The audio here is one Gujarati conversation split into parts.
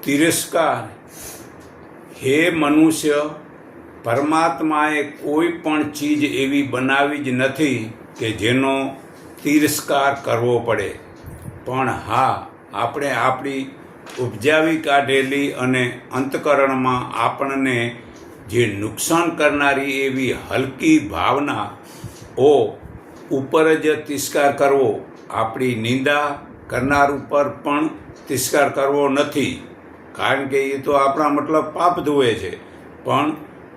તિરસ્કાર. હે મનુષ્ય, પરમાત્માએ કોઈ પણ ચીજ એવી બનાવી જ નથી કે જેનો તિરસ્કાર કરવો પડે. પણ હા, આપણે આપણી ઉપજાવી કાઢેલી અને અંતકરણમાં આપણને જે નુકસાન કરનારી એવી હલકી ભાવના ઉપર જ તિરસ્કાર કરવો, આપણી નિંદા કરનાર ઉપર પણ તિરસ્કાર કરવો નથી, કારણ કે એ તો આપણા મતલબ પાપ ધોવે છે. પણ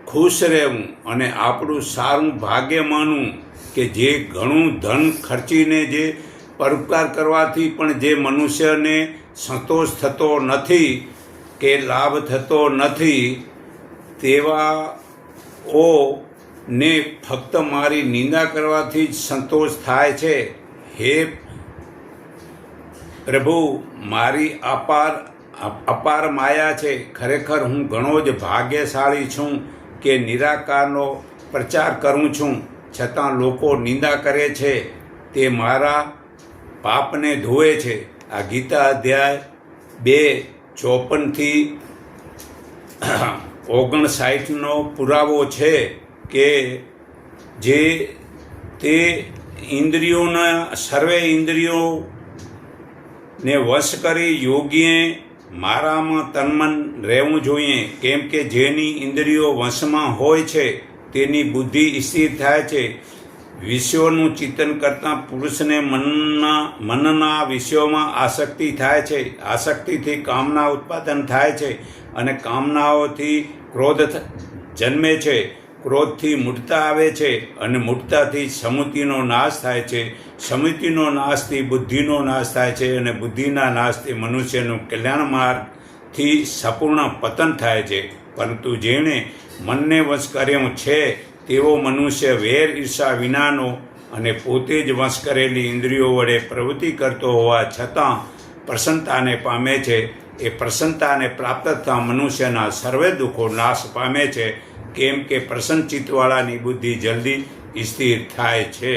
ખુશ રહેવું અને આપણું સારું ભાગ્ય માનવું કે જે ઘણું ધન ખર્ચીને જે પરોપકાર કરવાથી પણ જે મનુષ્યને સંતોષ થતો નથી કે લાભ થતો નથી, તેવાઓને ફક્ત મારી નિંદા કરવાથી જ સંતોષ થાય છે. હે પ્રભુ, મારી અપાર માયા છે. ખરેખર હું ઘણો જ ભાગ્યશાળી છું કે નિરાકારનો પ્રચાર કરું છું, છતાં લોકો નિંદા કરે છે. તે મારા પાપને ધોવે છે. આ ગીતા અધ્યાય 2:54-59 પુરાવો છે કે તે ઇન્દ્રિયોના સર્વે ઇન્દ્રિયોને વશ કરી યોગીએ મારામાં તન્મન રહેવું જોઈએ, કેમ કે જેની ઇન્દ્રિયો વશમાં હોય છે તેની બુદ્ધિ સ્થિર થાય છે. વિષયોનું ચિંતન કરતાં પુરુષને મનના વિષયોમાં આસક્તિ થાય છે. આસક્તિથી કામના ઉત્પાદન થાય છે અને કામનાઓથી ક્રોધ જન્મે છે. ક્રોધથી મૂઢતા આવે છે અને મૂઢતાથી સમૃદ્ધિનો નાશ થાય છે. સમૃદ્ધિનો નાશથી બુદ્ધિનો નાશ થાય છે અને બુદ્ધિના નાશથી મનુષ્યનું કલ્યાણ માર્ગથી સંપૂર્ણ પતન થાય છે. પરંતુ જેણે મનને વશ કર્યો છે તેવો મનુષ્ય વેર ઈર્ષા વિનાનો અને પોતે જ વશ કરેલી ઇન્દ્રિયો વડે પ્રવૃત્તિ કરતો હોવા છતાં પ્રસન્નતાને પામે છે. એ પ્રસન્નતાને પ્રાપ્ત થતાં મનુષ્યના સર્વે દુઃખો નાશ પામે છે, કેમ કે પ્રસન્ન ચિત્તવાળાની બુદ્ધિ જલ્દી સ્થિર થાય છે.